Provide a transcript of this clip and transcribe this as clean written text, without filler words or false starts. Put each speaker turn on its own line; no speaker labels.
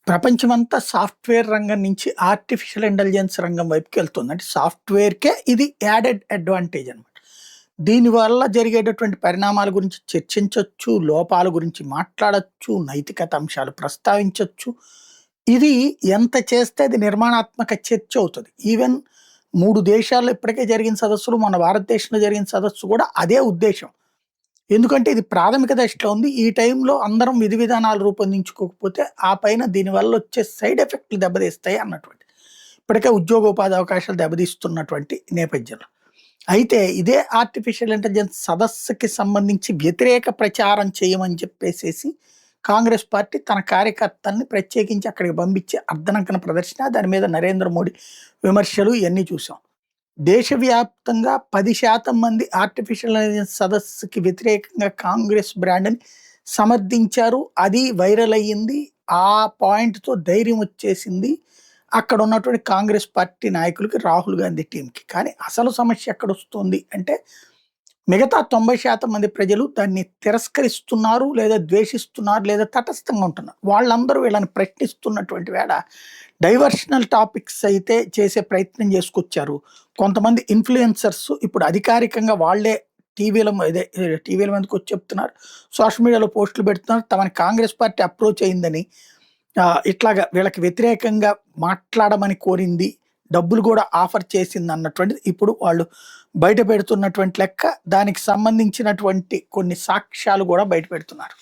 ప్రపంచమంతా సాఫ్ట్‌వేర్ రంగం నుంచి ఆర్టిఫిషియల్ ఇంటెలిజెన్స్ రంగం వైపుకెళ్తుంది. అంటే సాఫ్ట్‌వేర్‌కే ఇది యాడెడ్ అడ్వాంటేజ్ అనమాట. దీనివల్ల జరిగేటటువంటి పరిణామాల గురించి చర్చించొచ్చు, లోపాల గురించి మాట్లాడొచ్చు, నైతికత అంశాలు ప్రస్తావించొచ్చు. ఇది ఎంత చేస్తే అది నిర్మాణాత్మక చర్చ అవుతది. ఈవెన్ 3 దేశాల్లో ఇప్పటికే జరిగిన సదస్సులు, మన భారతదేశంలో జరిగిన సదస్సు కూడా అదే ఉద్దేశ్యం. ఎందుకంటే ఇది ప్రాథమిక దశలో ఉంది. ఈ టైంలో అందరం విధి విధానాలు రూపొందించుకోకపోతే, ఆ పైన దీనివల్ల వచ్చే సైడ్ ఎఫెక్ట్‌లు దెబ్బతీస్తాయి అన్నటువంటిది. ఇప్పటికే ఉద్యోగోపాధి అవకాశాలు దెబ్బతీస్తున్నటువంటి నేపథ్యంలో. అయితే ఇదే ఆర్టిఫిషియల్ ఇంటెలిజెన్స్ సదస్సుకి సంబంధించి వ్యతిరేక ప్రచారం చేయమని చెప్పేసేసి కాంగ్రెస్ పార్టీ తన కార్యకర్తల్ని ప్రత్యేకించి అక్కడికి పంపించి అర్ధనగ్న ప్రదర్శన, దాని మీద నరేంద్ర మోడీ విమర్శలు ఇయన్నీ చూసాం. దేశవ్యాప్తంగా 10% మంది ఆర్టిఫిషియల్ ఇంటెలిజెన్స్ సదస్సుకి వ్యతిరేకంగా కాంగ్రెస్ బ్రాండ్‌ని సమర్థించారు. అది వైరల్ అయ్యింది. ఆ పాయింట్‌తో ధైర్యం వచ్చేసింది అక్కడ ఉన్నటువంటి కాంగ్రెస్ పార్టీ నాయకులకి, రాహుల్ గాంధీ టీమ్‌కి. కానీ అసలు సమస్య ఎక్కడొస్తుంది అంటే, మిగతా 90% మంది ప్రజలు దాన్ని తిరస్కరిస్తున్నారు, లేదా ద్వేషిస్తున్నారు, లేదా తటస్థంగా ఉంటున్నారు. వాళ్ళందరూ వీళ్ళని ప్రశ్నిస్తున్నటువంటి వేళ డైవర్షనల్ టాపిక్స్ అయితే చేసే ప్రయత్నం చేసుకొచ్చారు. కొంతమంది ఇన్‌ఫ్లుయెన్సర్స్ ఇప్పుడు అధికారికంగా వాళ్ళే టీవీల మీదకొచ్చి చెప్తున్నారు. సోషల్ మీడియాలో పోస్టులు పెడుతున్నారు. తమని కాంగ్రెస్ పార్టీ అప్రోచ్ అయిందని, ఇట్లాగా వీళ్ళకి వ్యతిరేకంగా మాట్లాడమని కోరింది, డబ్బులు కూడా ఆఫర్ చేసిందన్నటువంటిది ఇప్పుడు వాళ్ళు బయట పెడుతున్నటువంటి లెక్క. దానికి సంబంధించినటువంటి కొన్ని సాక్ష్యాలు కూడా బయట పెడుతున్నారు.